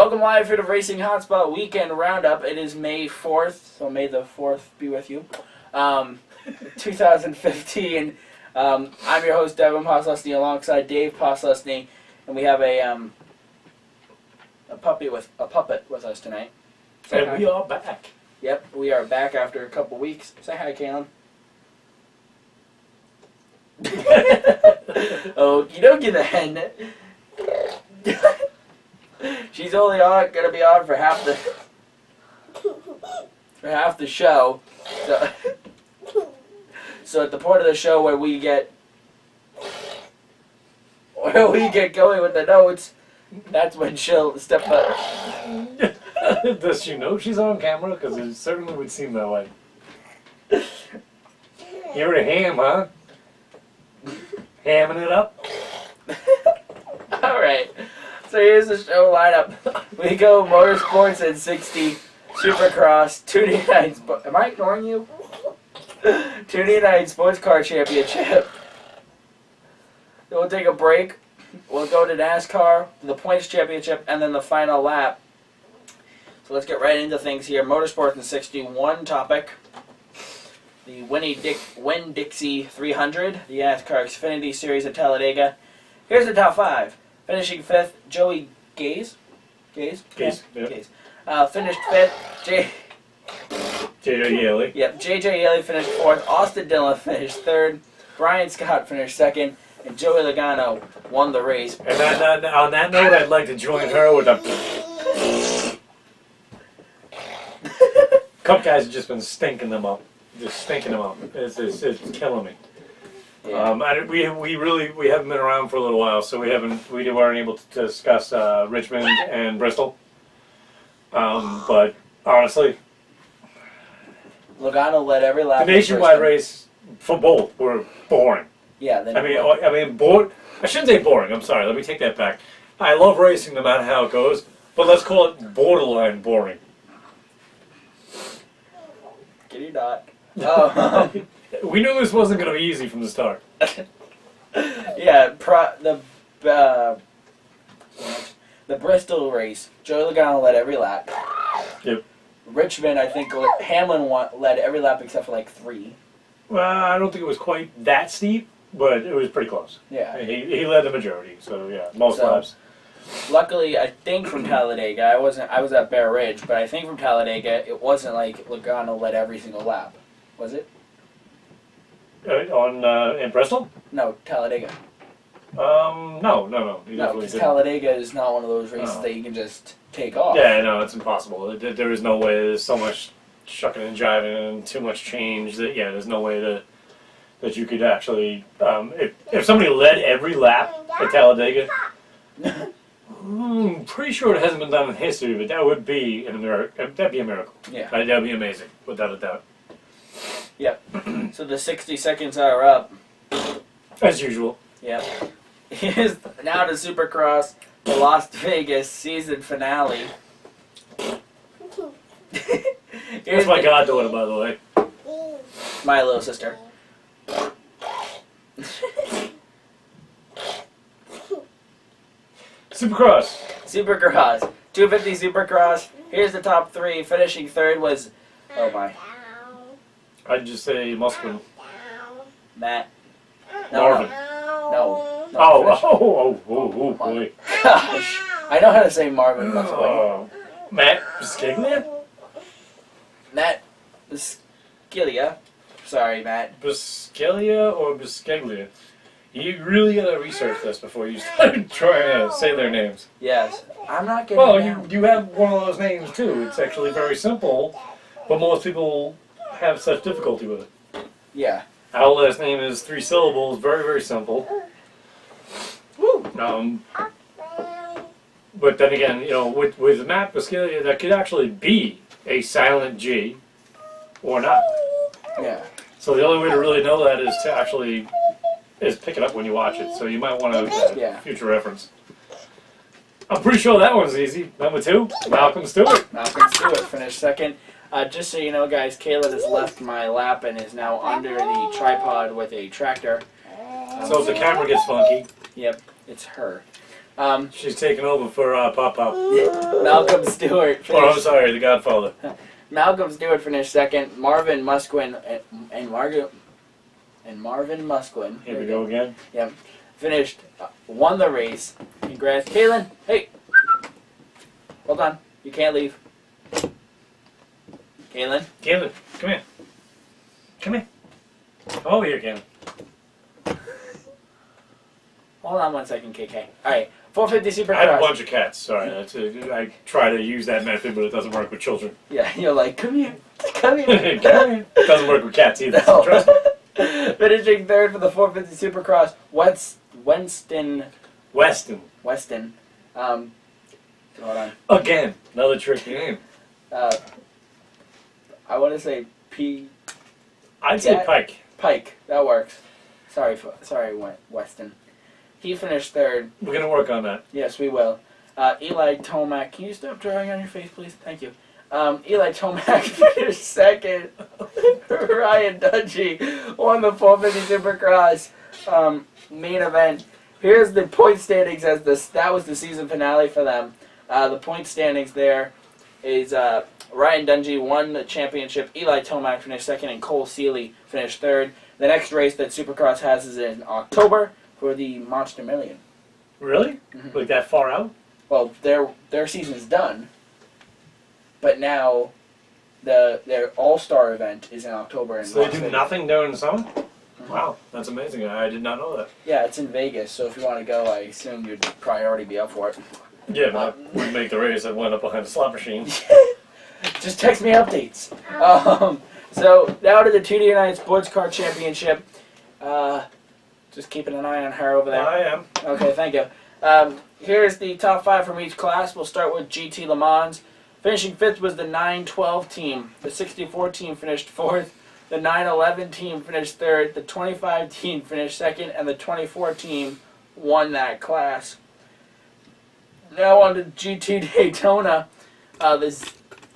Welcome live here to Racing Hotspot Weekend Roundup. It is May 4th, so may the 4th be with you. 2015. I'm your host, Devin Poslusny, alongside Dave Poslusny, and we have a puppet with us tonight. And we are back. Yep, we are back after a couple weeks. Say hi, Kaylin. Oh, you don't get the hen. She's only gonna be on for half the show. So at the point of the show where we get going with the notes, that's when she'll step up. Does she know she's on camera? Because it certainly would seem that way. You're a ham, huh? Hamming it up? Alright, so here's the show lineup. We go motorsports at 60, Supercross, 2D9, am I ignoring you? 2D9 Sports Car Championship. Then we'll take a break. We'll go to NASCAR, the Points Championship, and then the final lap. So let's get right into things here. Motorsports in 61 topic. The Winn-Dixie 300, the NASCAR Xfinity Series at Talladega. Here's the top 5. Finishing 5th, Joey Gaze. Gaze? Gaze, Yeah. yeah. Gaze. Finished 5th, J.J. Yaley. Yep, J.J. Yaley finished 4th, Austin Dillon finished 3rd, Brian Scott finished 2nd, and Joey Logano won the race. And on that note, I'd like to join her with a... Cup guys have just been stinking them up. Just stinking them up. It's killing me. Yeah. We haven't been around for a little while, so we weren't able to discuss Richmond and Bristol. But honestly, Logano led every lap. the nationwide race for both were boring. Yeah. I shouldn't say boring. I'm sorry. Let me take that back. I love racing no matter how it goes, but let's call it borderline boring. Can you not? Oh. We knew this wasn't going to be easy from the start. Yeah, the Bristol race, Joey Logano led every lap. Yep. Richmond, I think Hamlin led every lap except for like 3. Well, I don't think it was quite that steep, but it was pretty close. Yeah. He led the majority, so yeah, most laps. Luckily, I think from Talladega, I was at Bear Ridge, but I think from Talladega, it wasn't like Logano led every single lap. Was it? In Bristol? No, Talladega. No. He No, definitely because didn't. Talladega is not one of those races that you can just take off. Yeah, no, it's impossible. There is no way. There's so much shucking and jiving and too much change that there's no way that you could actually. If somebody led every lap at Talladega, I'm pretty sure it hasn't been done in history, but that would be a miracle. That'd be a miracle. Yeah. That'd be amazing, without a doubt. Yep. So the 60 seconds are up. As usual. Yep. Here's now to Supercross, the Las Vegas season finale. That's my goddaughter, by the way. My little sister. Supercross. 250 Supercross. Here's the top 3. Finishing 3rd was, oh my, I'd just say Musquin. Matt. Marvin. No. Oh, boy. Gosh. I know how to say Marvin. Matt Biscaglia? Matt Biscaglia. Sorry, Matt. Biscaglia or Biscaglia? You really gotta research this before you start trying to say their names. Yes. I'm not getting Well, down. you have one of those names too. It's actually very simple, but most people have such difficulty with it. Yeah. Our last name is 3 syllables, very, very simple. Woo. But then again, with Matt Biscaglia, that could actually be a silent G or not. Yeah. So the only way to really know that is to actually pick it up when you watch it. So you might want to future reference. I'm pretty sure that one's easy. Number 2, Malcolm Stewart. Malcolm Stewart finished 2nd. Just so you know, guys, Caleb has left my lap and is now under the tripod with a tractor. So if the camera gets funky. Yep, it's her. She's taking over for Pop Pop. Malcolm Stewart. Oh, I'm sorry, The Godfather. Malcolm Stewart finished second. Marvin Musquin and Marvin Musquin. Here we go again. Yep. Finished, won the race. Congrats. Kaylin, hey. Hold on. You can't leave. Kaylin. Kaylin, come here. Come here. Come over here, Kaylin. Hold on 1 second, KK. Alright. 450 Supercross. I have a bunch of cats. Sorry, I try to use that method, but it doesn't work with children. Yeah, you're like, come here. Come here. It doesn't work with cats either. No. Trust me. Finishing third for the 450 Supercross, Weston. Hold on. Again, another tricky name. I want to say P. I'd say Pike. Pike. That works. Sorry, Weston. He finished third. We're gonna work on that. Yes, we will. Eli Tomac. Can you stop drawing on your face, please? Thank you. Eli Tomac finished second. Ryan Dungey won the 450 Supercross main event. Here's the point standings as that was the season finale for them. The point standings there is Ryan Dungey won the championship. Eli Tomac finished second, and Cole Seeley finished third. The next race that Supercross has is in October for the Monster Million. Really? Mm-hmm. Like that far out? Well, their season's done, but now their All-Star event is in October. So they do nothing during the summer? Mm-hmm. Wow, that's amazing. I did not know that. Yeah, it's in Vegas, so if you want to go, I assume you'd probably already be up for it. Yeah, but I wouldn't make the race. I went up behind the slot machine. Just text me updates. So now to the 2D9 Sports Car Championship. Just keeping an eye on her over there. I am. Okay, thank you. Here's the top 5 from each class. We'll start with GT Le Mans. Finishing 5th was the 912 team. The 64 team finished 4th. The 911 team finished 3rd. The 25 team finished 2nd. And the 24 team won that class. Now on to GT Daytona. The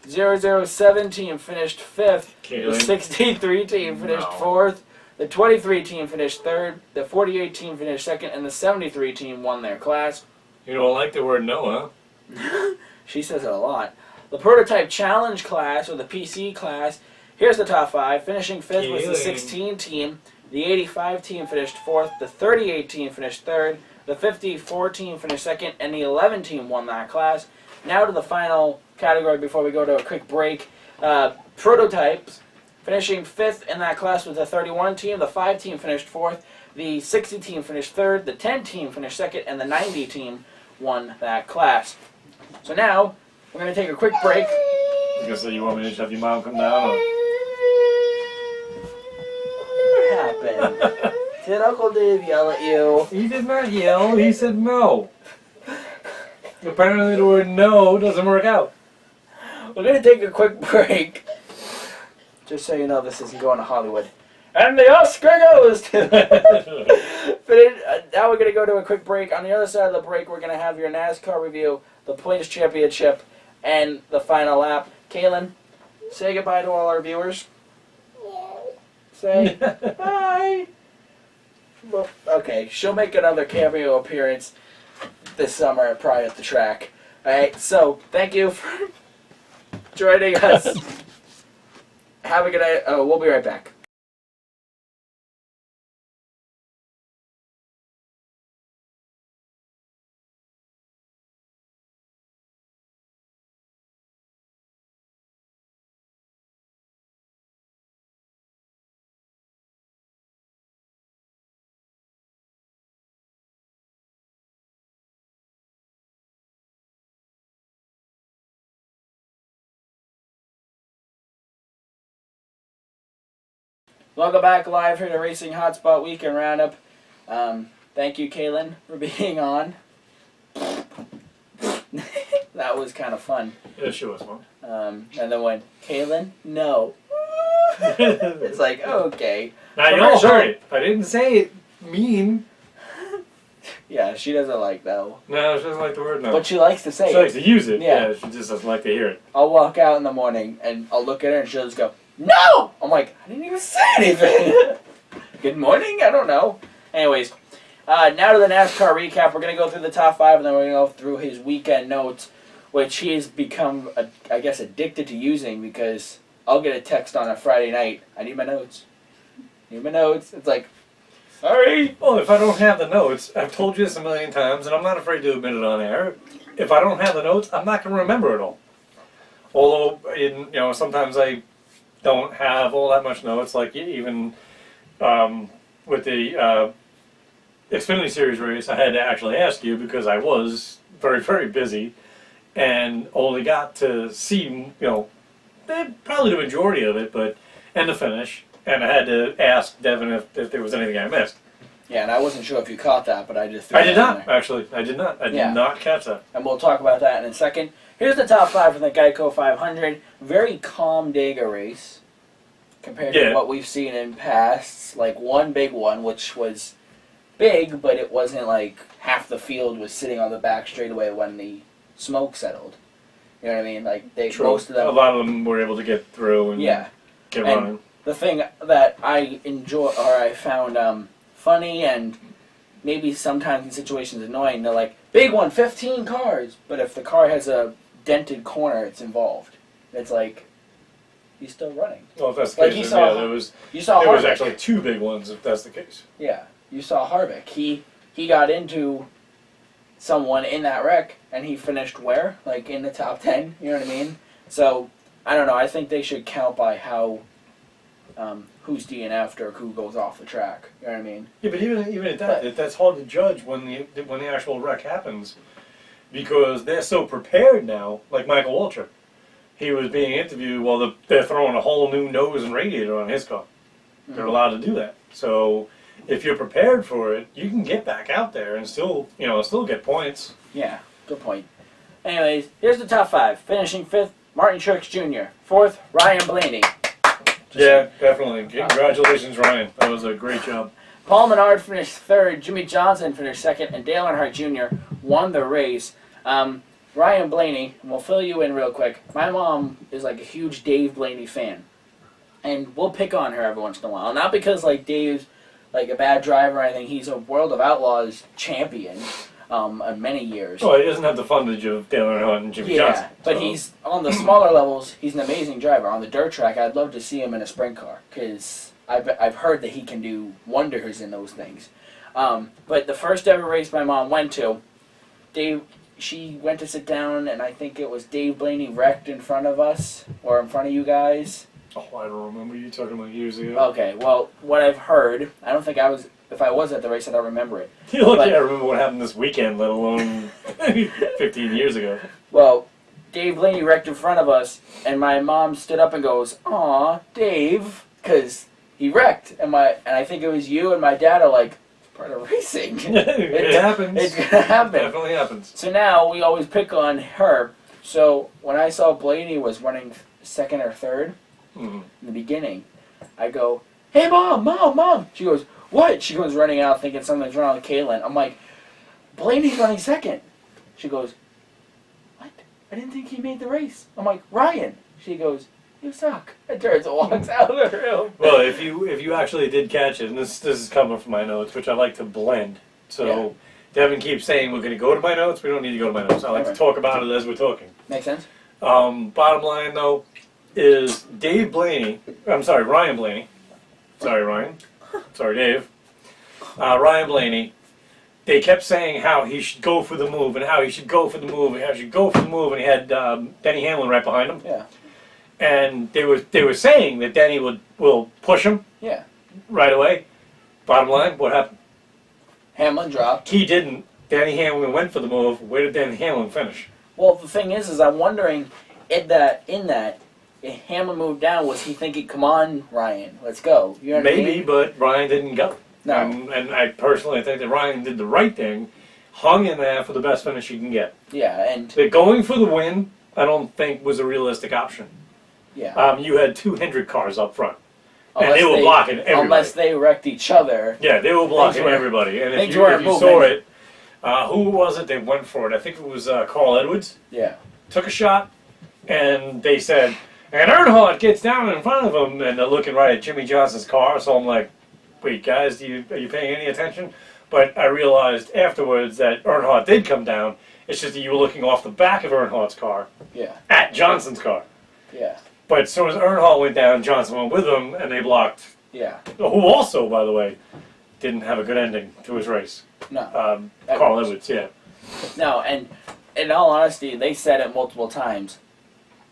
007 team finished 5th. The 63 team finished 4th. The 23 team finished 3rd. The 48 team finished 2nd. And the 73 team won their class. You don't like the word no, huh? She says it a lot. The Prototype Challenge class, or the PC class, here's the top 5. Finishing 5th was the 16 team. The 85 team finished 4th. The 38 team finished 3rd. The 54 team finished 2nd. And the 11 team won that class. Now to the final category before we go to a quick break. Prototypes. Finishing 5th in that class was the 31 team. The 5 team finished 4th. The 60 team finished 3rd. The 10 team finished 2nd. And the 90 team won that class. So now, we're going to take a quick break. So you want me to just have your mom come down? Or? What happened? Did Uncle Dave yell at you? He did not yell. He said no. Apparently the word no doesn't work out. We're going to take a quick break. Just so you know, this isn't going to Hollywood. And the Oscar goes to... Now we're going to go to a quick break. On the other side of the break, we're going to have your NASCAR review, the Points Championship, and the final lap. Kaylin, say goodbye to all our viewers. Say bye. Well, okay, she'll make another cameo appearance this summer, probably at the track. Alright, so thank you for joining us. Have a good night. Oh, we'll be right back. Welcome back live here to Racing Hotspot Weekend Roundup. Thank you, Kaylin, for being on. That was kind of fun. Yeah, sure was fun. And then when Kaylin, no. It's like, okay. Now you all heard it. I didn't say it mean. Yeah, she doesn't like no. No, she doesn't like the word no. But she likes to say it. She likes to use it. Yeah. Yeah, she just doesn't like to hear it. I'll walk out in the morning and I'll look at her and she'll just go, no! I'm like, I didn't even say anything. Good morning? I don't know. Anyways, Now to the NASCAR recap. We're going to go through the top 5, and then we're going to go through his weekend notes, which he has become, I guess, addicted to using, because I'll get a text on a Friday night. I need my notes. It's like, sorry. Well, if I don't have the notes, I've told you this a million times, and I'm not afraid to admit it on air. If I don't have the notes, I'm not going to remember it all. Although, sometimes I don't have all that much notes. Like even with the Xfinity Series race, I had to actually ask you because I was very, very busy and only got to see, probably the majority of it, and the finish. And I had to ask Devin if there was anything I missed. Yeah, and I wasn't sure if you caught that, but I just I did not, actually. I did not. I did not catch that. And we'll talk about that in a second. Here's the top 5 from the Geico 500. Very calm Dega race compared to what we've seen in past. Like one big one, which was big, but it wasn't like half the field was sitting on the back straightaway when the smoke settled. You know what I mean? Like most of them. A lot of them were able to get through and get running. The thing that I enjoy, or I found funny and maybe sometimes in situations annoying, they're like, big one, 15 cars. But if the car has a dented corner, it's involved. It's like, he's still running. Well, if that's the like case, there was actually 2 big ones, if that's the case. Yeah, you saw Harvick. He got into someone in that wreck, and he finished where? Like in the top 10, you know what I mean? So, I don't know, I think they should count by how, who's DNF'd or who goes off the track, you know what I mean? Yeah, but even at that, that's hard to judge when the actual wreck happens, because they're so prepared now, like Michael Waltrip. He was being interviewed while they're throwing a whole new nose and radiator on his car. Mm-hmm. They're allowed to do that. So if you're prepared for it, you can get back out there and still get points. Yeah, good point. Anyways, here's the top 5. Finishing 5th, Martin Truex Jr. 4th, Ryan Blaney. Yeah, definitely. Congratulations, Ryan. That was a great job. Paul Menard finished 3rd, Jimmy Johnson finished 2nd, and Dale Earnhardt Jr. won the race. Ryan Blaney, and we'll fill you in real quick. My mom is like a huge Dave Blaney fan, and we'll pick on her every once in a while. Not because like Dave's like a bad driver or anything. He's a World of Outlaws champion in many years. Well, he doesn't have the fundage of Dale Earnhardt and Jimmy Johnson. Yeah, but he's on the smaller levels. He's an amazing driver. On the dirt track, I'd love to see him in a sprint car because I've heard that he can do wonders in those things. But the first ever race my mom went to, she went to sit down, and I think it was Dave Blaney wrecked in front of us, or in front of you guys. Oh, I don't remember you talking about years ago. Okay, well, what I've heard, I don't think I was, if I was at the race, I don't remember it. You're lucky I remember what happened this weekend, let alone 15 years ago. Well, Dave Blaney wrecked in front of us, and my mom stood up and goes, "Aw, Dave," because he wrecked. And I think it was you and my dad are like, part of racing. It happens. It's gonna happen. It definitely happens. So now we always pick on her. So when I saw Blaney was running 2nd or 3rd in the beginning, I go, "Hey, Mom!" She goes, "What?" She goes running out thinking something's wrong with Caitlin. I'm like, "Blaney's running 2nd." She goes, "What? I didn't think he made the race." I'm like, "Ryan." She goes, "You suck." And turns and walks out of the room. Well, if you actually did catch it, and this is coming from my notes, which I like to blend. So Devin keeps saying we're going to go to my notes. We don't need to go to my notes. I like to talk about it as we're talking. Makes sense. Bottom line, though, is Ryan Blaney. Sorry, Ryan. Sorry, Dave. Ryan Blaney. They kept saying how he should go for the move, and how he should go for the move, and how he should go for the move, and he had Denny Hamlin right behind him. Yeah. And they were saying that Denny will push him right away. Bottom line, what happened? Hamlin dropped. He didn't. Denny Hamlin went for the move. Where did Denny Hamlin finish? Well, the thing is I'm wondering if Hamlin moved down, was he thinking, "Come on, Ryan, let's go"? You know what Maybe, I mean? but Ryan didn't go. No. And I personally think that Ryan did the right thing, hung in there for the best finish he can get. Yeah, and But going for the win, I don't think was a realistic option. Yeah. You had 2 Hendrick cars up front. And they were blocking everybody. Unless they wrecked each other. Yeah, they were blocking everybody. And if you moving. saw it, who was it they went for it? I think it was Carl Edwards. Yeah. Took a shot, and they said, and Earnhardt gets down in front of him, and they're looking right at Jimmy Johnson's car. So I'm like, wait, guys, are you paying any attention? But I realized afterwards that Earnhardt did come down. It's just that you were looking off the back of Earnhardt's car Yeah. at Johnson's car. Yeah. But as soon as Earnhardt went down, Johnson went with him, and they blocked. Yeah. Who also, by the way, didn't have a good ending to his race. No. Carl Edwards, yeah. No, and in all honesty, they said it multiple times.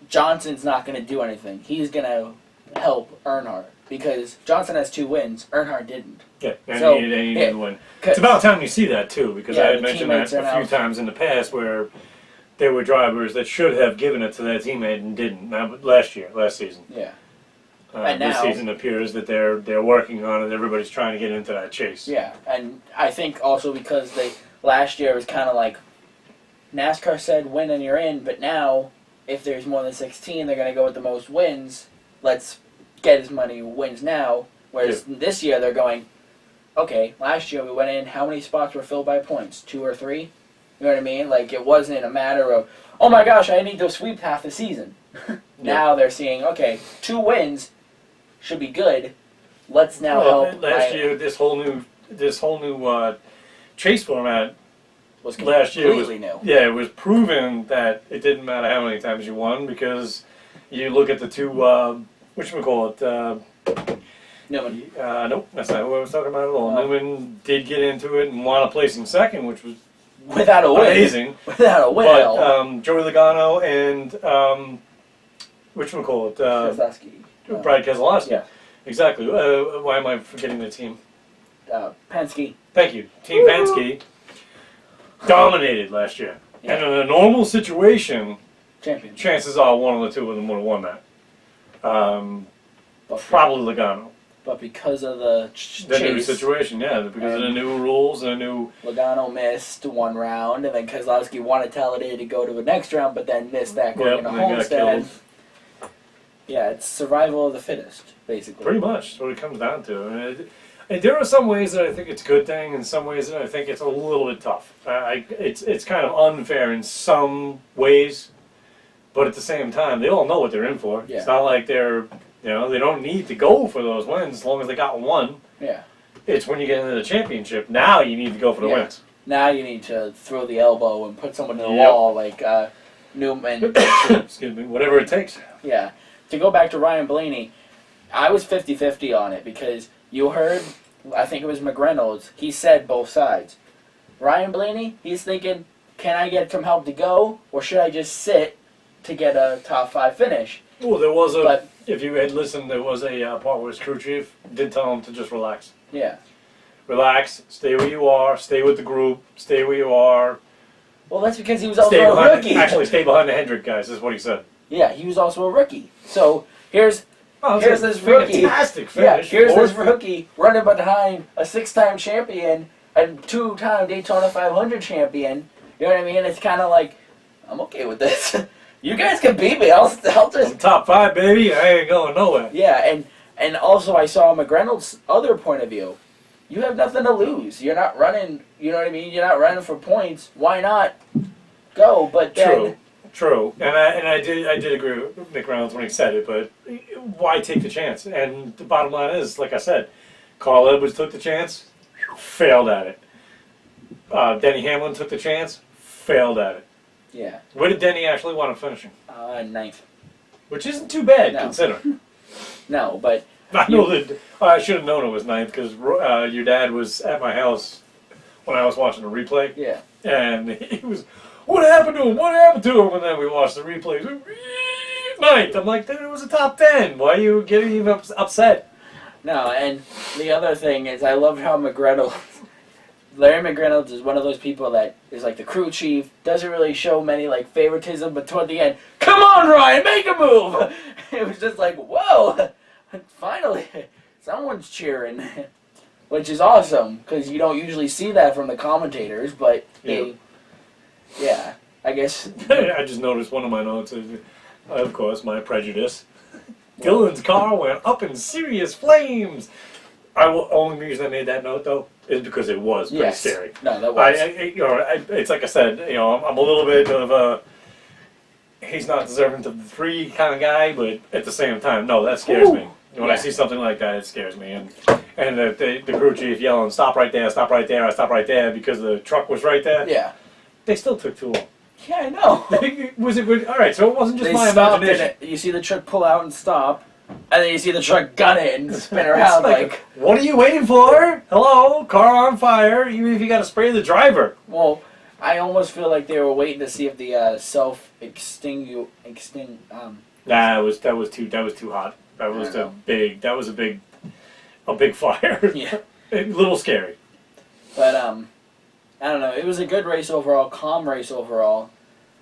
Johnson's not going to do anything. He's going to help Earnhardt because Johnson has 2 wins. Earnhardt didn't. Yeah, and So, he needed to win. 'cause- It's about time you see that, too, because Yeah, I had the mentioned that teammates are a few now- times in the past where there were drivers that should have given it to their teammate and didn't. Now, last season. Yeah. And This now- season appears that they're working on it. Everybody's trying to get into that chase. Yeah, and I think also because last year was kind of like NASCAR said win and you're in, but now if there's more than 16, they're going to go with the most wins. Let's get as many wins now. Whereas this year they're going, okay, last year we went in, how many spots were filled by points? 2 or 3? You know what I mean? Like it wasn't a matter of, oh my gosh, I need to sweep half the season. Now they're seeing, okay, 2 wins should be good. Let's now help. Last year, this whole new chase format was last year was completely new. Yeah, it was proven that it didn't matter how many times you won because you look at the 2 whatchamacallit, Newman. nope, that's not who I was talking about at all. Newman did get into it and wound up placing second, which was Without a win. amazing. Without a win. But Joey Logano and whatchamacallit, Keselowski. Brad Keselowski. Yeah. Exactly. Why am I forgetting the team? Penske. Thank you. Team Penske dominated last year. Yeah. And in a normal situation, Champion. chances are one of the 2 of them would have won that. Probably Logano. But because of the The new chase, situation, yeah, because of the new rules and the new... Logano missed 1 round, and then Keselowski wanted Talladega to go to the next round, but then missed that going into and they got Homestead. killed. Yeah, it's survival of the fittest, basically. Pretty much, that's what it comes down to. And there are some ways that I think it's a good thing, and some ways that I think it's a little bit tough. It's kind of unfair in some ways, but at the same time, they all know what they're in for. Yeah. It's not like they don't need to go for those wins as long as they got 1. Yeah. It's when you get into the championship, now you need to go for the wins. Now you need to throw the elbow and put someone to the Yep. wall, like Newman. Excuse me, whatever it takes. Yeah. To go back to Ryan Blaney, I was 50-50 on it because you heard, I think it was McReynolds, he said both sides. Ryan Blaney, he's thinking, can I get some help to go, or should I just sit to get a top 5 finish? Well, there was But- if you had listened, there was a part where his crew chief did tell him to just relax. Yeah. Relax, stay where you are, stay with the group, stay where you are. Well, that's because he was also Stay a behind, rookie. actually, stay behind the Hendrick guys, is what he said. Yeah, he was also a rookie. So here's Oh, Here's this rookie. Fantastic Yeah, finish. here's Fourth. this rookie running behind a 6-time champion and 2-time Daytona 500 champion. You know what I mean? It's kind of like, I'm okay with this. You guys can beat me. I'll I'm just... top 5, baby. I ain't going nowhere. Yeah, and also I saw McReynolds' other point of view. You have nothing to lose. You're not running, you know what I mean? You're not running for points. Why not go? But then... True. And I did agree with Nick Reynolds when he said it, but why take the chance? And the bottom line is, like I said, Carl Edwards took the chance, failed at it. Denny Hamlin took the chance, failed at it. Yeah. Where did Denny actually wind up finishing? 9th. Which isn't too bad, No. considering. No, but... I know that I should have known it was 9th because your dad was at my house when I was watching the replay. Yeah. And he was, what happened to him? What happened to him? And then we watched the replays. 9th. I'm like, dude, it was a top 10. Why are you getting even upset? No, and the other thing is I love how Larry McReynolds is one of those people that is like the crew chief, doesn't really show many like favoritism, but toward the end, come on Ryan, make a move! It was just like, whoa! Finally, someone's cheering. Which is awesome, because you don't usually see that from the commentators, but yeah, I guess. I just noticed one of my notes is, of course, my prejudice. Dylan's car went up in serious flames. Only reason I made that note, though, is because it was pretty scary. No, that was. It's like I said, I'm a little bit of a he's not deserving of the 3 kind of guy, but at the same time, no, that scares me. When I see something like that, it scares me. And and the crew chief yelling, "Stop right there! Stop right there! Stop right there!" because the truck was right there. Yeah. They still took too long. Yeah, I know. Was it all right? So it wasn't just They my stopped imagination. and you see the truck pull out and stop, and then you see the truck gun it and spin around like. What are you waiting for? Hello, car on fire. Even if you got to spray the driver. Well, I almost feel like they were waiting to see if the Nah, that was too hot. That was a big fire. Yeah. A little scary. But I don't know. It was a good race overall, calm race overall.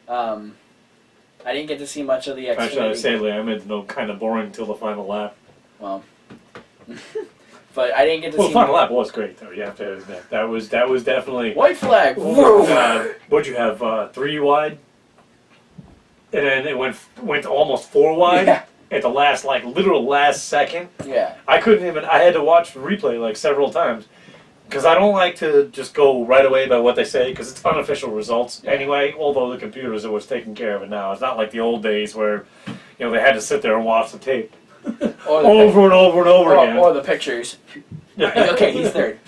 I didn't get to see much of the Xfinity. Actually, sadly, I meant to know kind of boring until the final lap. Well, but I didn't get to see. Well, the final lap was great though. You have to admit that was definitely White flag. Whoa. What'd you have? 3 wide, and then it went almost 4 wide. Yeah. At the literal last second. Yeah. I couldn't even. I had to watch the replay like several times because I don't like to just go right away by what they say because it's unofficial results anyway. Although the computers was taking care of it now. It's not like the old days where they had to sit there and watch the tape over and over and over again. Or the pictures. Okay, he's third.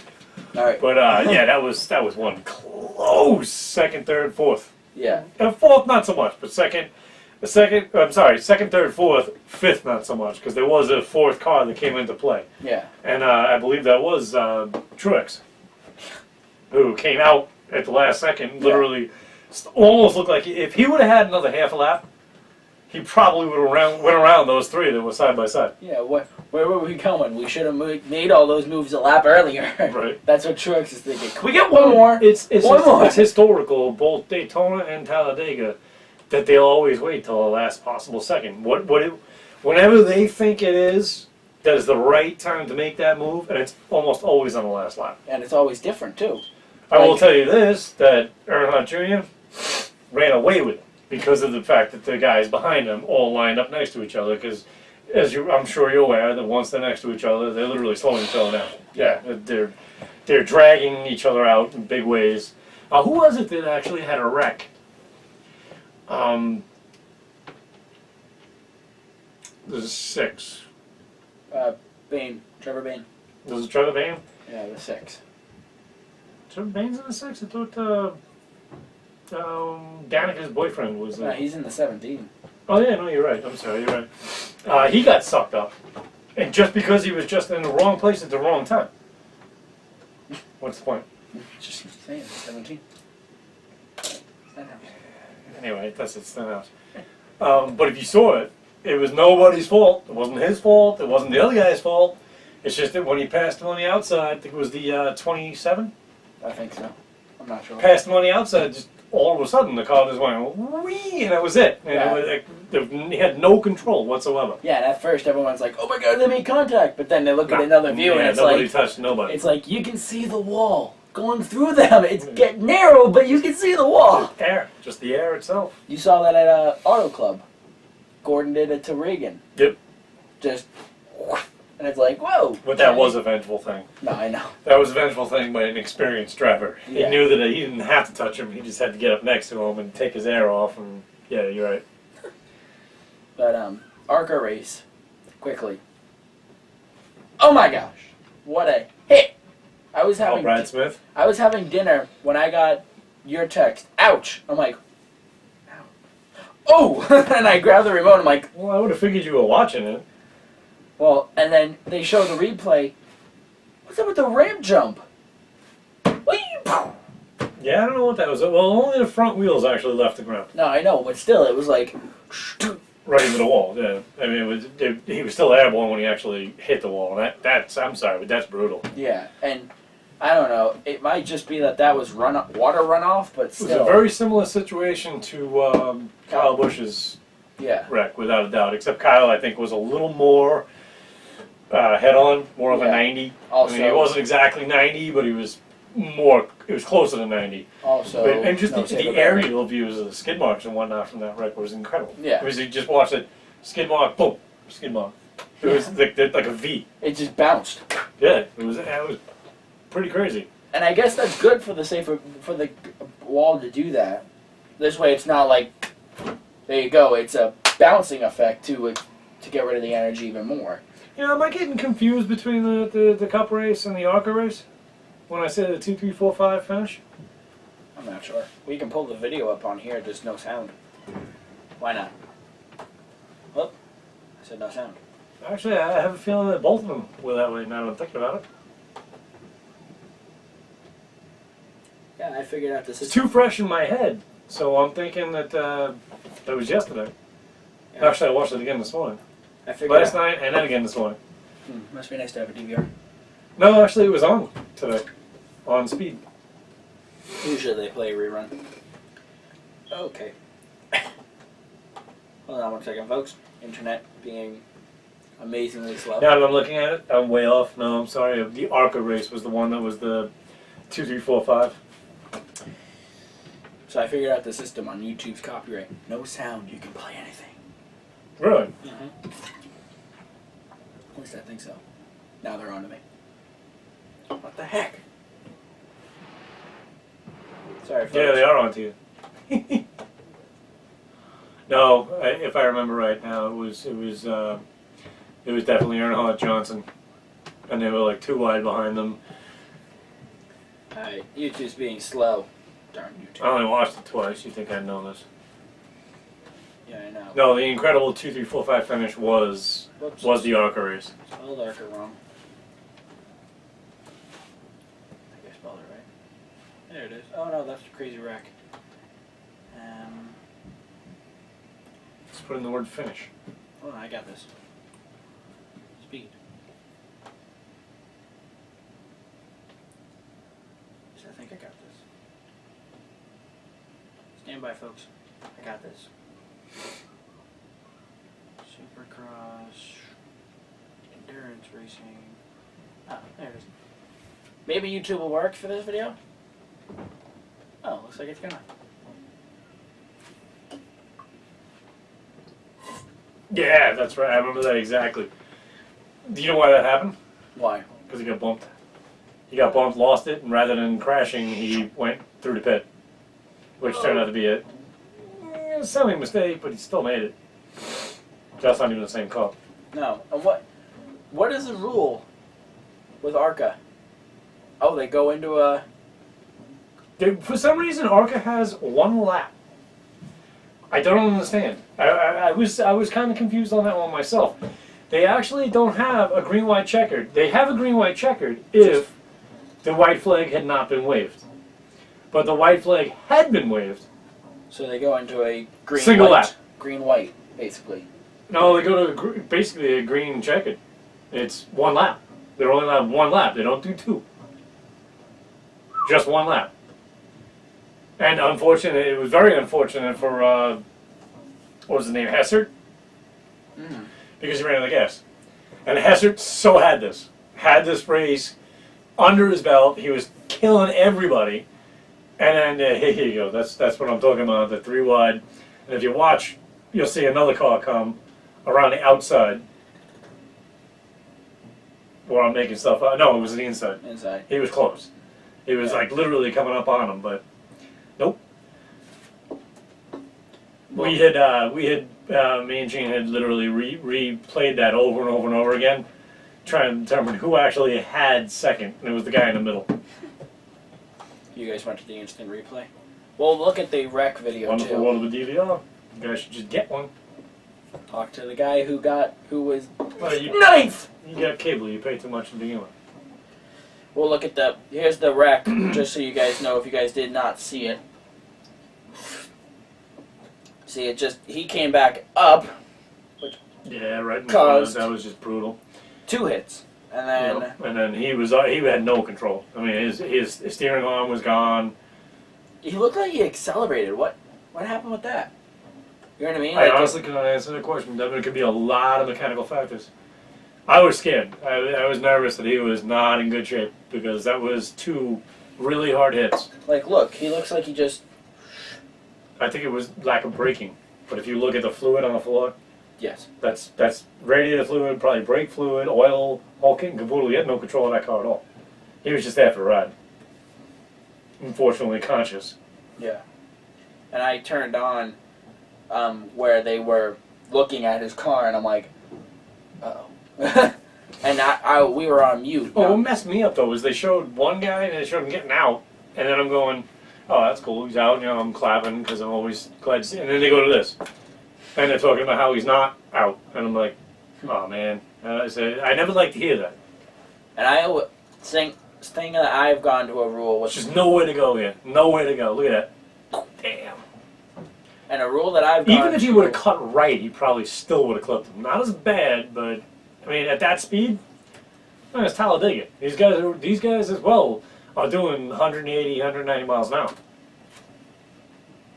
All right. But yeah, that was one close second, third, fourth. Yeah. Fourth not so much, but second, third, fourth, fifth not so much because there was a 4th car that came into play. Yeah. And I believe that was Truex, who came out at the last second. Literally, almost looked like if he would have had another half a lap, he probably would have went around those 3 that were side by side. Yeah. Where were we going? We should have made all those moves a lap earlier. Right. That's what Truex is thinking. Can we get one more? It's one more. It's historical, both Daytona and Talladega, that they'll always wait till the last possible second. Whenever they think it is, that is the right time to make that move, and it's almost always on the last lap. And it's always different too. I will tell you this: that Earnhardt Jr. ran away with it because of the fact that the guys behind him all lined up next to each other. Because, I'm sure you're aware, that once they're next to each other, they're literally slowing each other down. Yeah, they're dragging each other out in big ways. Who was it that actually had a wreck? There's 6. Trevor Bain. Was it Trevor Bain? Yeah, the 6. Trevor Bain's in the 6? I thought Danica's boyfriend was No, he's in the 17. Oh yeah, no, you're right. I'm sorry, you're right. He got sucked up. And just because he was just in the wrong place at the wrong time. What's the point? Just saying, 17. Anyway, that's it. Stenhouse. But if you saw it, it was nobody's fault. It wasn't his fault. It wasn't the other guy's fault. It's just that when he passed him on the outside, I think it was the 27? I think so. I'm not sure. Passed him on the outside, just all of a sudden the car just went wee, and that was it. And he had no control whatsoever. Yeah, and at first everyone's like, "Oh my God, they made contact," but then they look at another view and it's nobody like touched nobody. It's like you can see the wall going through them. It's getting narrow, but you can see the wall. Air, just the air itself. You saw that at Auto Club. Gordon did it to Reagan. Yep. Just, and it's like, whoa. But that was a vengeful thing. No, I know. That was a vengeful thing by an experienced driver. Yeah. He knew that he didn't have to touch him. He just had to get up next to him and take his air off. And yeah, you're right. But ARCA race, quickly. Oh my gosh, what a hit! I was having Brad Smith. I was having dinner when I got your text. Ouch! I'm like, ow. Oh! And I grabbed the remote. I'm like, Well, I would have figured you were watching it. well, and then they show the replay. What's up with the ramp jump? Yeah, I don't know what that was. Well, only the front wheels actually left the ground. No, I know, but still, it was like, Right into the wall, yeah. I mean, he was still airborne when he actually hit the wall. That's I'm sorry, but that's brutal. yeah, and I don't know. It might just be that was water runoff, but still. It was a very similar situation to Kyle Busch's wreck, without a doubt. Except Kyle, I think, was a little more head-on, more of a 90. Also, I mean, he wasn't exactly 90, but he was more. It was closer to 90. Also, and just the aerial views of the skid marks and whatnot from that wreck was incredible. Yeah. It was, you just watched it, skid mark, boom, skid mark. It was like a V. It just bounced. Yeah, it was pretty crazy. And I guess that's good for the wall to do that. This way, it's not like, there you go. It's a bouncing effect to get rid of the energy even more. Yeah, am I getting confused between the Cup race and the ARCA race? When I say the 2, 3, 4, 5 finish? I'm not sure. We can pull the video up on here, just no sound. Why not? Oh, I said no sound. Actually, I have a feeling that both of them were that way now that I'm thinking about it. Yeah, I figured out this It's is too fresh in my head, so I'm thinking that that was yesterday. Yeah. Actually, I watched it again this morning. I figured Last out. night and then again this morning. Must be nice to have a DVR. No, actually, it was on today. On speed. Usually they play a rerun. Okay. Hold on one second, folks. Internet being amazingly slow. Now that I'm looking at it, I'm way off. No, I'm sorry. The ARCA race was the one that was the 2, 3, 4, 5. So I figured out the system on YouTube's copyright. No sound, you can play anything. Really? At least I think so. Now they're on to me. What the heck? Sorry, folks. Yeah, they are on to you. No, if I remember right now, it was definitely Earnhardt Johnson, and they were like 2 wide behind them. Alright, YouTube's being slow. Darn YouTube. I only watched it twice. You think I'd know this? Yeah, I know. No, the incredible 2, 3, 4, 5 finish was the ARCA race. Spelled ARCA wrong. I think I spelled it right. There it is. Oh no, that's Crazy Rack. Let's put in the word finish. Hold on, I got this. Speed. I think I got this. Stand by, folks. I got this. Supercross. Endurance racing. Ah, there it is. Maybe YouTube will work for this video? Oh, looks like it's gonna. Yeah, that's right. I remember that exactly. Do you know why that happened? Why? Because he got bumped. He got bumped, lost it, and rather than crashing, he went through the pit, which turned out to be a silly mistake, but he still made it. That's not even the same car. No. And what is the rule with ARCA? Oh, they go into a... For some reason, ARCA has 1 lap. I don't understand. I was kind of confused on that one myself. They actually don't have a green-white checkered. They have a green-white checkered if the white flag had not been waved. But the white flag had been waved. So they go into a green Single white. lap. Green white, basically. No, they go to basically a green checkered. It's 1 lap. They're only allowed 1 lap. They don't do 2. Just 1 lap. And unfortunate, it was very unfortunate for, what was his name, Hessert? Because he ran out of gas. And Hessert so had this race under his belt. He was killing everybody. And then, here you go, that's what I'm talking about, the 3 wide. And if you watch, you'll see another car come around the outside. Where I'm making stuff up. No, it was the inside. Inside. He was close. He was like literally coming up on him, but nope. Well, me and Gene had literally replayed that over and over and over again, trying to determine who actually had second, and it was the guy in the middle. You guys went to the instant replay? Well, look at the wreck video, Wonderful too. world of a DVR. You guys should just get one. Talk to the guy who was Well, you 9th! got cable, you pay too much to begin with. Well, look at here's the wreck, just so you guys know if you guys did not see it. See, he came back up. Yeah, right in front of us. That was just brutal. 2 hits. And then... Yep. And then he had no control. I mean, his steering arm was gone. He looked like he accelerated. What happened with that? You know what I mean? I honestly cannot answer that question, Devin. It could be a lot of mechanical factors. I was scared. I was nervous that he was not in good shape because that was 2 really hard hits. Like, look, he looks like he just... I think it was lack of braking. But if you look at the fluid on the floor, Yes. that's radiator fluid, probably brake fluid, oil, whole kit and caboodle. He had no control of that car at all. He was just after a ride. Unfortunately conscious. Yeah. And I turned on where they were looking at his car, and I'm like, uh-oh. And we were on mute. Well, what messed me up though was they showed one guy and they showed him getting out, and then I'm going, oh, that's cool, he's out. You know, I'm clapping because I'm always glad to see. And then they go to this, and they're talking about how he's not out, and I'm like, oh man. I said I never like to hear that. And I think that I've gone to a rule which There's nowhere to go here. Nowhere to go. Look at that. Damn. And a rule that I've gone Even if he would have cut right, he probably still would have clipped him. Not as bad, but I mean, at that speed, it's Talladega. These guys as well are doing 180, 190 miles an hour.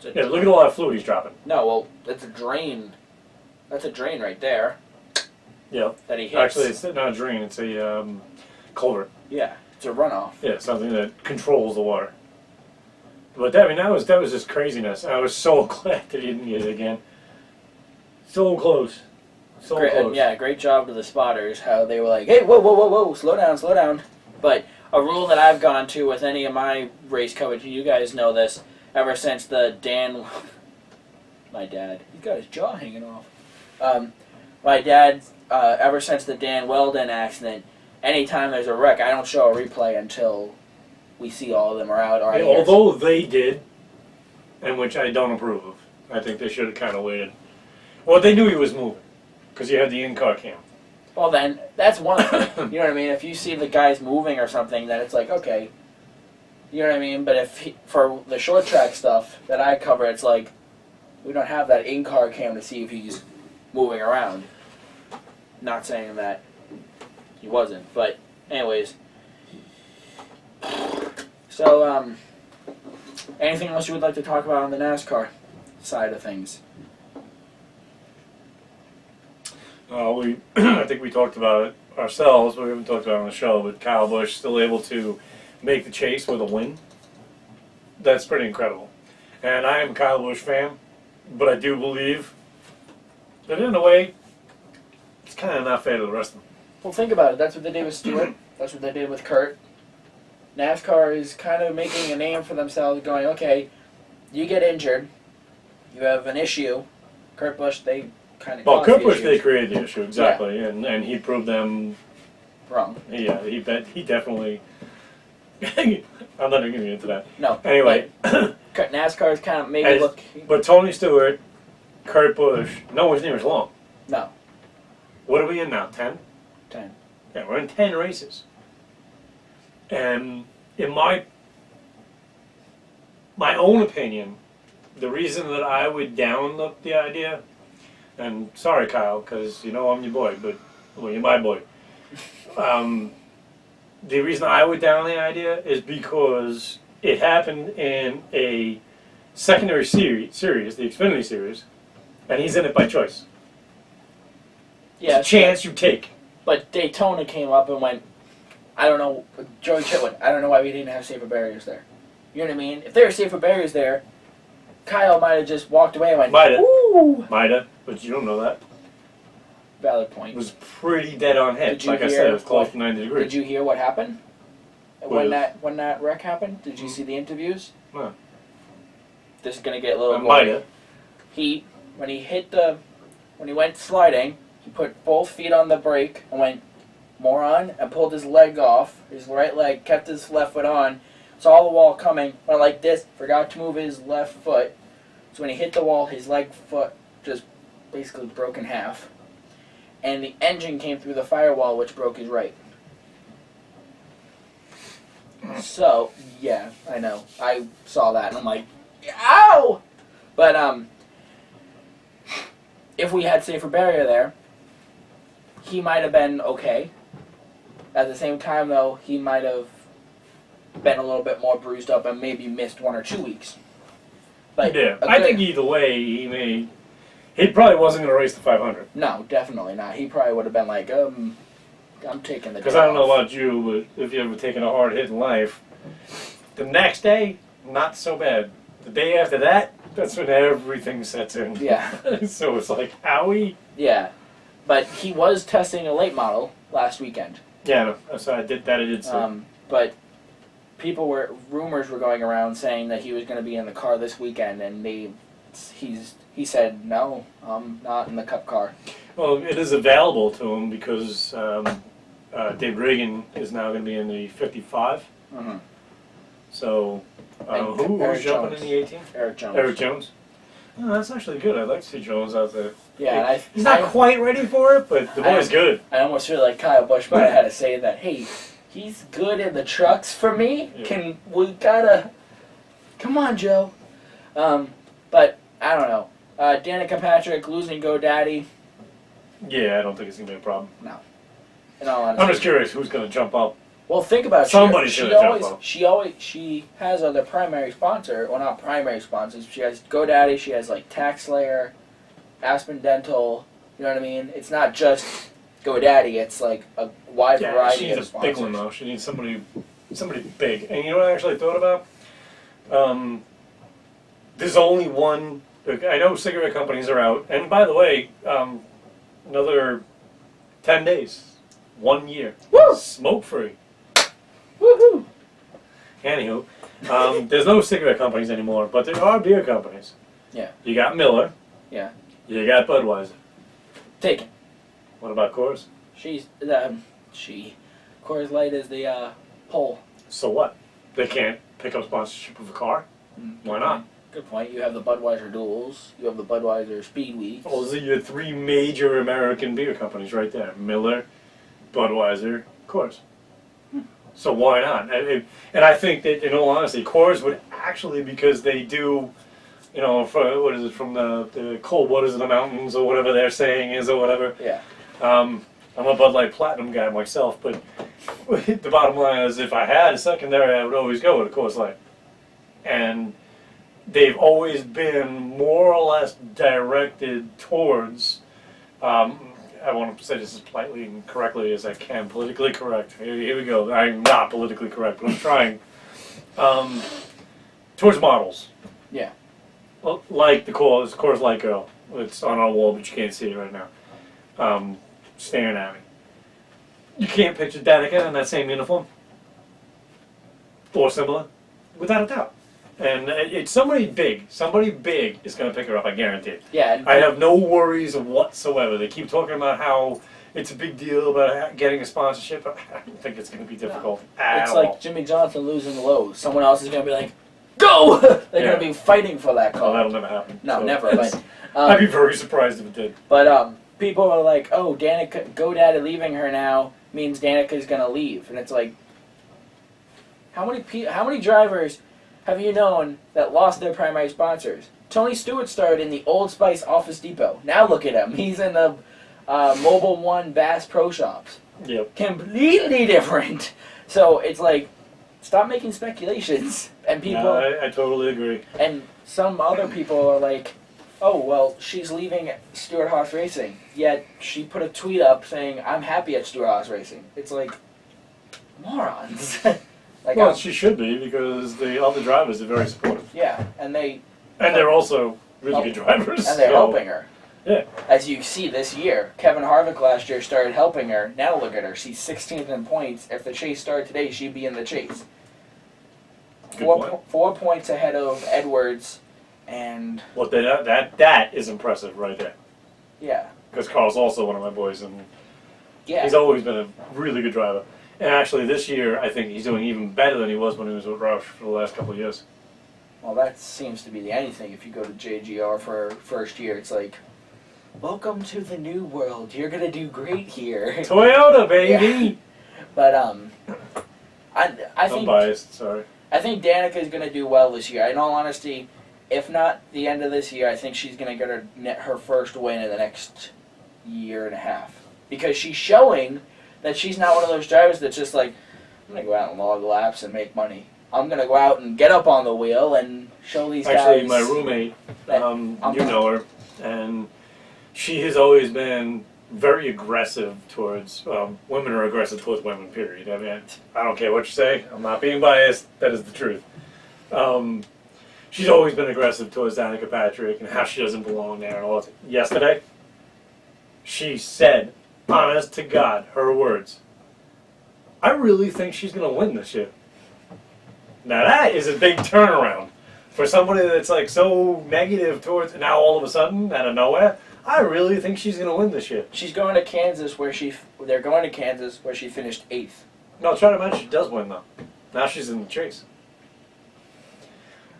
Yeah, look at all that fluid he's dropping. No, well, it's a drain. That's a drain right there. Yeah. That he hits. Actually, it's not a drain. It's a culvert. Yeah, it's a runoff. Yeah, something that controls the water. But that was just craziness. I was so glad that he didn't get it again. So close. So close. Yeah, great job to the spotters. How they were like, hey, whoa, slow down. But a rule that I've gone to with any of my race coverage, you guys know this, ever since the my dad, he's got his jaw hanging off. My dad, ever since the Dan Weldon accident, anytime there's a wreck, I don't show a replay until we see all of them are out. Yeah, although they did, and which I don't approve of. I think they should have kind of waited. Well, they knew he was moving, because you had the in-car cam. Well, then, that's one thing. You know what I mean? If you see the guys moving or something, then it's like, okay. You know what I mean? But for the short track stuff that I cover, it's like, we don't have that in-car cam to see if he's moving around. Not saying that he wasn't, but anyways. So, anything else you would like to talk about on the NASCAR side of things? I think we talked about it ourselves, but we haven't talked about it on the show. But Kyle Busch still able to make the chase with a win. That's pretty incredible. And I am a Kyle Busch fan, but I do believe that in a way, it's kind of not fair to the rest of them. Well, think about it. That's what they did with Stewart. That's what they did with Kurt. NASCAR is kind of making a name for themselves, going, okay, you get injured, you have an issue. Kurt Busch, they kind of Kurt Busch, they created the issue, exactly, yeah. and he proved them wrong. Yeah, he definitely. I'm not even getting into that. No. Anyway, NASCAR is kind of maybe look. But Tony Stewart, Kurt Busch, no one's near as long. No. What are we in now? 10? 10. Yeah, we're in 10 races. And in my own opinion, the reason that I would downlook the idea, and sorry Kyle, because you know I'm your boy, but well, you're my boy. The reason I would down the idea is because it happened in a secondary series, the Xfinity Series, and he's in it by choice. Yeah, it's a chance you take. But Daytona came up and went, I don't know, Joey Chitwood, I don't know why we didn't have safer barriers there. You know what I mean? If there were safer barriers there, Kyle might have just walked away and went, Might have, but you don't know that. Valid point. It was pretty dead on head. Like I said, it was close to 90 degrees. Did you hear what happened? When that wreck happened? Did you see the interviews? No. This is gonna get a little might have. When he went sliding, he put both feet on the brake and went, moron, and pulled his leg off, his right leg, kept his left foot on, saw the wall coming, went like this, forgot to move his left foot. So when he hit the wall, his foot just basically broke in half. And the engine came through the firewall, which broke his right. So, yeah, I know. I saw that, and I'm like, ow! But, if we had safer barrier there, he might have been okay. At the same time, though, he might have been a little bit more bruised up and maybe missed 1 or 2 weeks. Like, yeah, I think either way, he probably wasn't going to race the 500. No, definitely not. He probably would have been like, I'm taking the day Because I don't know about you, but if you've ever taken a hard hit in life, the next day, not so bad. The day after that, that's when everything sets in. Yeah. So it's like, owie. Yeah. But he was testing a late model last weekend. Yeah, no, so I did see. But rumors were going around saying that he was going to be in the car this weekend, and he said, no, I'm not in the Cup car. Well, it is available to him because Dave Reagan is now going to be in the 55. Mm-hmm. So, And who's Eric jumping Jones. in the 18? Eric Jones. Eric Jones. Oh, that's actually good. I'd like to see Jones out there. Yeah, He's not quite ready for it, but the boy's good. I almost feel like Kyle Busch might have had to say that. Hey, he's good in the trucks for me. Yeah. We gotta? Come on, Joe. But I don't know. Danica Patrick losing GoDaddy. Yeah, I don't think it's going to be a problem. In all honesty. I'm just curious who's going to jump up. Well, think about it. Somebody's she gonna jump up. She has other primary sponsor. Well, not primary sponsors. She has GoDaddy. She has like TaxSlayer, Aspen Dental. You know what I mean? It's not just GoDaddy. It's like a wide variety she of needs a sponsors. big one though. She needs somebody big. And you know what I actually thought about? There's only one. I know cigarette companies are out, and by the way, another 10 days, 1 year, Woo! smoke free. Woohoo! Anywho, there's no cigarette companies anymore, but there are beer companies. Yeah. You got Miller. Yeah. You got Budweiser. Take it. What about Coors? Coors Light is the poll. So what? They can't pick up sponsorship of a car? Why not? Good point. You have the Budweiser Duels. You have the Budweiser Speed Weeks. Well, those are your three major American beer companies right there. Miller, Budweiser, Coors. So why not? And I think that, in all honesty, Coors would actually, because they do, you know, from the cold waters of the mountains or whatever their saying is or whatever. Yeah. I'm a Bud Light Platinum guy myself, but the bottom line is if I had a secondary, I would always go with a Coors Light. And they've always been more or less directed towards, I want to say this as politely and correctly as I can, politically correct. Here we go. I'm not politically correct, but I'm trying. Towards models. Yeah. Well, like the Coors Light girl. It's on our wall, but you can't see it right now. Staring at me. You can't picture Danica in that same uniform. Or similar. Without a doubt. And it's somebody big is going to pick her up, I guarantee it. Yeah. I have no worries whatsoever. They keep talking about how it's a big deal about getting a sponsorship. I don't think it's going to be difficult at It's all. like Jimmy Johnson losing Lowe's. Someone else is going to be like, go! They're going to be fighting for that Oh, call. that'll never happen. No, So never. But, I'd be very surprised if it did. But people are like, oh, GoDaddy leaving her now means Danica's going to leave. And it's like, how many drivers have you known that lost their primary sponsors? Tony Stewart started in the Old Spice Office Depot. Now look at him. He's in the Mobile One Bass Pro Shops. Yep. Completely different. So it's like, stop making speculations. And people... No, I totally agree. And some other people are like, oh, well, she's leaving Stewart Haas Racing. Yet she put a tweet up saying, I'm happy at Stewart Haas Racing. It's like, morons. Like, Well, she should be, because the other drivers are very supportive. yeah, and they're also really good drivers. And they're so, helping her. Yeah. As you see this year, Kevin Harvick last year started helping her. Now look at her. She's 16th in points. If the chase started today, she'd be in the chase. Good point. 4 points ahead of Edwards, and Well, that is impressive right there. yeah, Because Carl's also one of my boys, and yeah. he's always been a really good driver. And actually, this year, I think he's doing even better than he was when he was with Roush for the last couple of years. Well, that seems to be the anything. If you go to JGR for first year, it's like, welcome to the new world. You're gonna do great here. Toyota, baby! But I I'm think biased, sorry. I think Danica's gonna do well this year. In all honesty, if not the end of this year, I think she's gonna get her first win in the next year and a half, because she's showing that she's not one of those drivers that's just like, I'm gonna go out and log laps and make money. I'm gonna go out and get up on the wheel and show these guys. Actually, my roommate, that you know her, and she has always been very aggressive towards, women are aggressive towards women, period. I mean, I don't care what you say, I'm not being biased, that is the truth. She's always been aggressive towards Danica Patrick and how she doesn't belong there and all that. Yesterday, she said, honest to God, her words, I really think she's going to win this year. Now that is a big turnaround for somebody that's like so negative towards, now all of a sudden, out of nowhere, I really think she's going to win this year. She's going to Kansas they're going to Kansas where she finished 8th. No, try to imagine she does win, though. Now she's in the chase.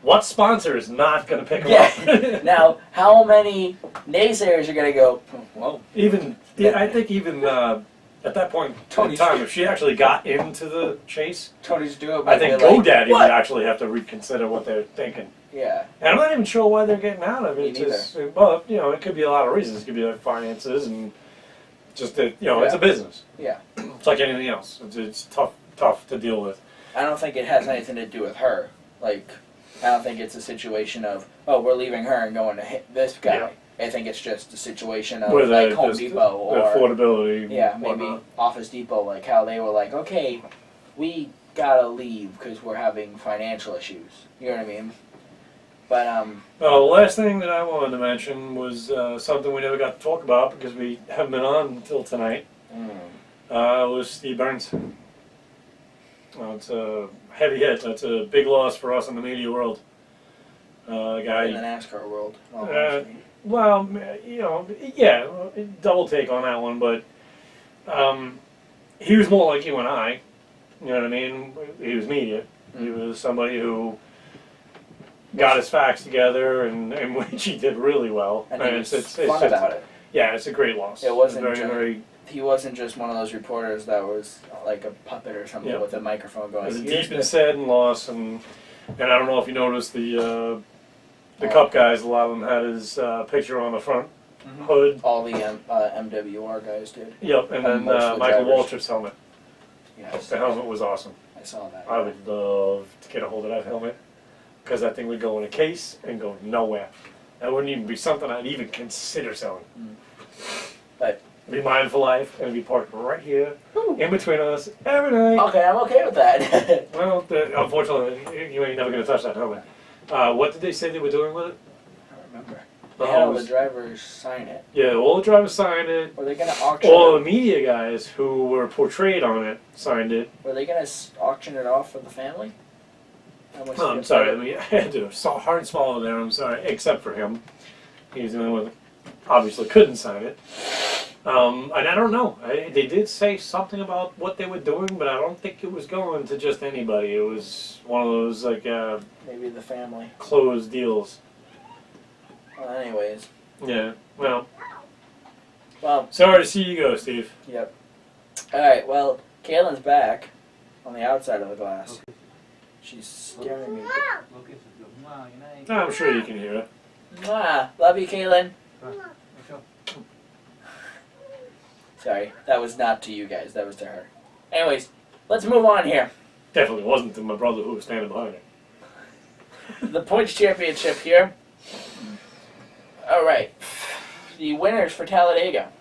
What sponsor is not going to pick her up? Now, how many naysayers are going to go, well... I think even at that point in time, if she actually got into the chase, Tony's doing. I think GoDaddy would actually have to reconsider what they're thinking. Yeah. And I'm not even sure why they're getting out of it. Me neither. Well, it could be a lot of reasons. It could be like finances and just that, it's a business. Yeah. It's like anything else. It's tough to deal with. I don't think it has anything to do with her. Like, I don't think it's a situation of, oh, we're leaving her and going to hit this guy. Yeah. I think it's just a situation of like Home Depot or affordability. Yeah, maybe Office Depot, like how they were like, okay, we gotta leave because we're having financial issues. You know what I mean? But the last thing that I wanted to mention was something we never got to talk about because we haven't been on until tonight. Was Steve Burns. It's a heavy hit. That's a big loss for us in the media world. Guy in the NASCAR world. Well, double take on that one, but he was more like you and I. You know what I mean? He was media. Mm-hmm. He was somebody who got his facts together, and which he did really well. And he was fun about it. Yeah, it's a great loss. It wasn't he wasn't just one of those reporters that was like a puppet or something with a microphone going. It was a deep and saddened loss, and I don't know if you noticed the Cup guys, a lot of them had his picture on the front hood. All the MWR guys did. Yep, and then Michael Waltrip's helmet. Yes. The helmet was awesome. I saw that. I would love to get a hold of that helmet because that thing would go in a case and go nowhere. That wouldn't even be something I'd even consider selling. But it'd be mine for life, and it'd be parked right here in between us every night. Okay, I'm okay with that. Well, unfortunately, you ain't never going to touch that helmet. What did they say they were doing with it? I don't remember. They had all the drivers sign it. Yeah, all the drivers signed it. Were they going to auction all the media guys who were portrayed on it signed it. Were they going to auction it off for the family? I'm sorry. I had to hard swallow there. I'm sorry. Except for him. He's the only one that obviously couldn't sign it. And I don't know. They did say something about what they were doing, but I don't think it was going to just anybody. It was one of those, like, maybe the family. Closed deals. Well, anyways. Yeah, well. Well. Sorry to see you go, Steve. Yep. Alright, well, Kaylin's back on the outside of the glass. She's scaring me. I'm sure you can hear her. Mwah. Love you, Kaylin. Sorry, that was not to you guys. That was to her. Anyways, let's move on here. Definitely wasn't to my brother who was standing behind her. The points championship here. Alright. The winners for Talladega.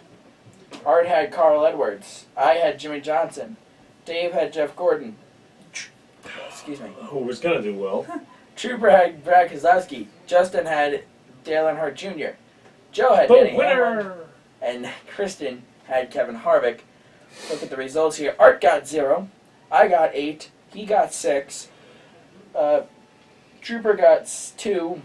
Art had Carl Edwards. I had Jimmy Johnson. Dave had Jeff Gordon. Excuse me. Who was going to do well. Trooper had Brad Keselowski. Justin had Dale Earnhardt Jr. Joe had Denny Hamlin. And Kristen had Kevin Harvick. Look at the results here. Art got 0. I got 8. He got 6. Trooper got 2.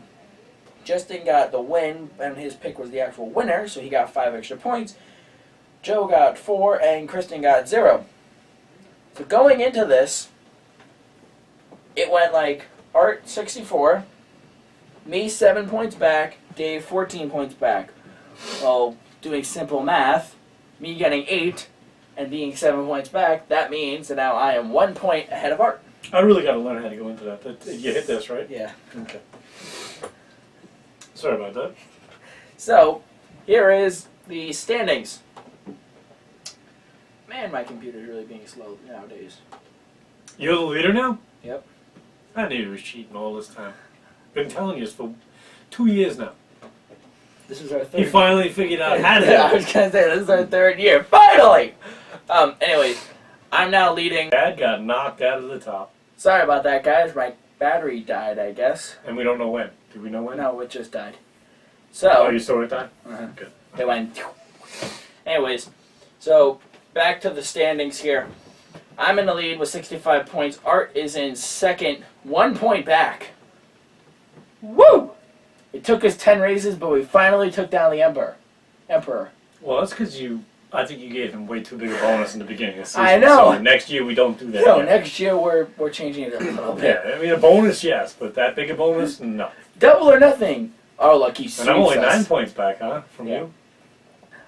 Justin got the win, and his pick was the actual winner, so he got 5 extra points. Joe got 4, and Kristen got 0. So going into this, it went like Art 64, me 7 points back, Dave 14 points back. Well, doing simple math, me getting 8 and being 7 points back, that means that now I am 1 point ahead of Art. I really got to learn how to go into that. You hit this, right? Yeah. Okay. Sorry about that. So, here is the standings. Man, my computer's really being slow nowadays. You're the leader now? Yep. I knew he was cheating all this time. Been telling you this for 2 years now. This is our third. He finally figured out how to. I was gonna say this is our 3rd year. Finally. Anyways, I'm now leading. Dad got knocked out of the top. Sorry about that, guys. My battery died, I guess. And we don't know when. Do we know when? No, it just died. So. Oh, you saw it die? Good. It went. Anyways, so back to the standings here. I'm in the lead with 65 points. Art is in second, 1 point back. Woo! It took us 10 races, but we finally took down the Emperor. Emperor. Well, that's because I think you gave him way too big a bonus in the beginning of the season. I know. So next year we don't do that. No, yet. next year we're changing it up a little bit. Yeah, I mean a bonus, yes, but that big a bonus, no. Double or nothing. Our luck, he And sweeps I'm only us. 9 points back, huh, from Yeah. you?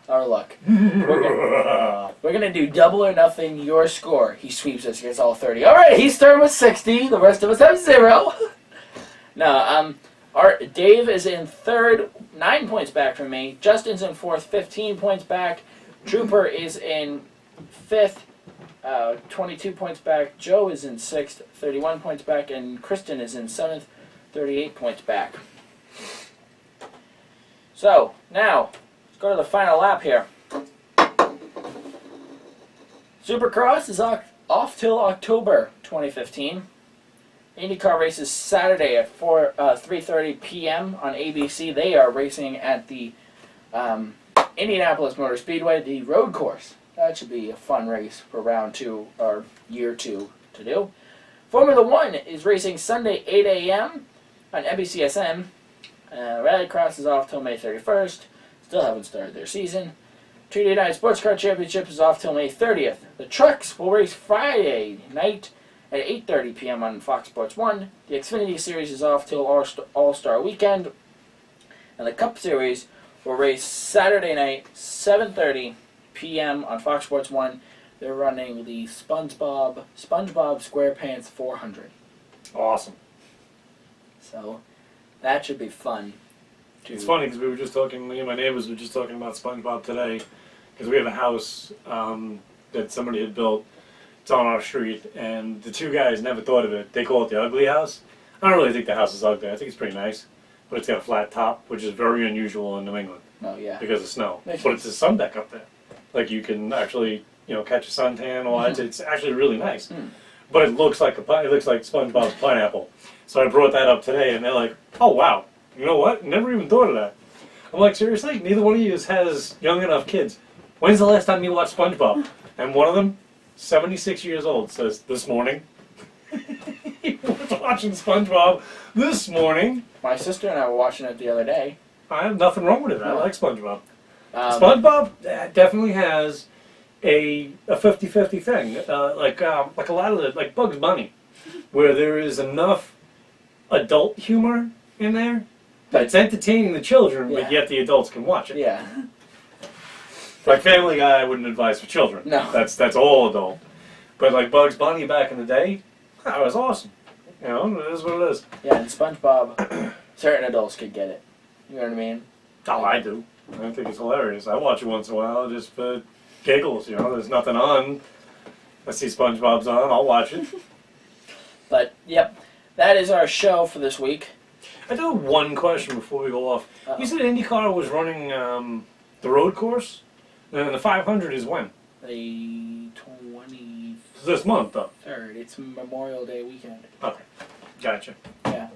Our luck. We're gonna do double or nothing. Your score. He sweeps us. Gets all 30. All right. He's starting with 60. The rest of us have 0. No. Our Dave is in third, 9 points back from me. Justin's in fourth, 15 points back. Trooper is in fifth, 22 points back. Joe is in sixth, 31 points back, and Kristen is in seventh, 38 points back. So now. Let's go to the final lap here. Supercross is off till October 2015. IndyCar races Saturday at 3:30 p.m. on ABC. They are racing at the Indianapolis Motor Speedway, the road course. That should be a fun race for round 2 or year 2 to do. Formula 1 is racing Sunday 8 a.m. on NBCSN. Rallycross is off till May 31st. Still haven't started their season. Tuesday Night Sports Car Championship is off till May 30th. The Trucks will race Friday night at 8:30 p.m. on Fox Sports 1. The Xfinity Series is off till All-Star Weekend. And the Cup Series will race Saturday night, 7:30 p.m. on Fox Sports 1. They're running the SpongeBob SquarePants 400. Awesome. So that should be fun. It's funny because we were just talking, me and my neighbors were just talking about SpongeBob today, because we have a house that somebody had built. It's on our street, and the two guys never thought of it. They call it the ugly house. I don't really think the house is ugly. I think it's pretty nice, but it's got a flat top, which is very unusual in New England. Oh yeah. Because of snow. Makes But sense. it's a sun deck up there. Like you can actually, catch a suntan. Or it's actually really nice. Mm. But it looks like it looks like SpongeBob's pineapple. So I brought that up today, and they're like, "Oh wow, you know what? Never even thought of that." I'm like, seriously? Neither one of you has young enough kids. When's the last time you watched SpongeBob? And one of them, 76 years old, says, "This morning." He was watching SpongeBob this morning. My sister and I were watching it the other day. I have nothing wrong with it. I like SpongeBob. Um, SpongeBob definitely has a 50-50 thing, like a lot of like Bugs Bunny, where there is enough adult humor in there that it's entertaining the children, Yeah. but yet the adults can watch it. Yeah. Like Family Guy, I wouldn't advise for children. No. That's all adult. But like Bugs Bunny back in the day, that was awesome. You know, it is what it is. Yeah, and SpongeBob, certain adults could get it. You know what I mean? Oh, I do. I think it's hilarious. I watch it once in a while just for giggles. There's nothing on. I see SpongeBob's on. I'll watch it. But, yep, that is our show for this week. I do have one question before we go off. Uh-oh. You said IndyCar was running the road course, and the 500 is when? The 23rd. This month, though. It's Memorial Day weekend. Okay, gotcha. Yeah.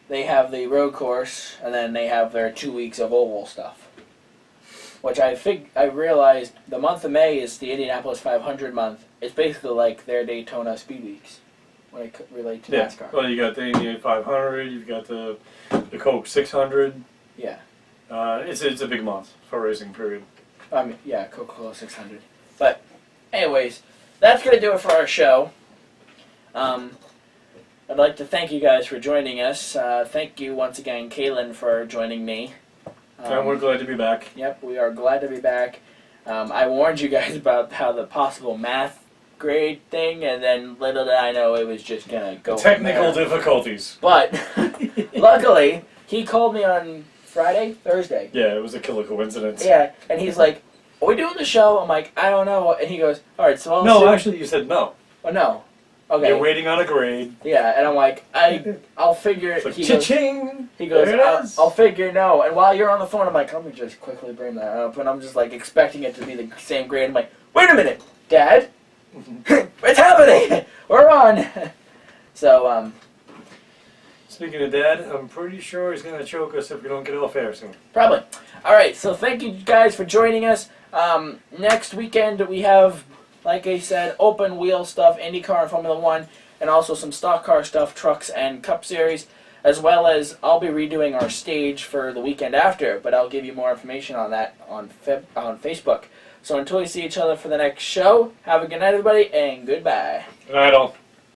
They have the road course, and then they have their 2 weeks of oval stuff. Which I realized the month of May is the Indianapolis 500 month. It's basically like their Daytona Speed Weeks when it relate to NASCAR. Well, you got the Indy 500. You've got the Coke 600. Yeah. It's a big month for racing. Period. Yeah, Coca-Cola 600. But, anyways, that's going to do it for our show. I'd like to thank you guys for joining us. Thank you once again, Kaylin, for joining me. And we're glad to be back. Yep, we are glad to be back. I warned you guys about how the possible math grade thing, and then little did I know it was just going to go Technical from there. difficulties. But, luckily, he called me on Thursday. Yeah, it was a killer coincidence. Yeah, and he's like, "Are we doing the show?" I'm like, "I don't know." And he goes, "All right, so I'll No, assume-" actually, you said no. Oh, no. Okay. You're waiting on a grade. Yeah, and I'm like, I'll figure it. It's like, He goes, cha-ching! he goes There it is. I'll figure no. And while you're on the phone, I'm like, let me just quickly bring that up. And I'm just like expecting it to be the same grade. I'm like, wait a minute, Dad. What's happening? We're on. So, Speaking of Dad, I'm pretty sure he's going to choke us if we don't get off air soon. probably. All right, so thank you guys for joining us. Next weekend we have, like I said, open wheel stuff, IndyCar and Formula 1, and also some stock car stuff, trucks and Cup Series. as well as I'll be redoing our stage for the weekend after, but I'll give you more information on that on Facebook. So until we see each other for the next show, have a good night, everybody, and goodbye. Good night, all.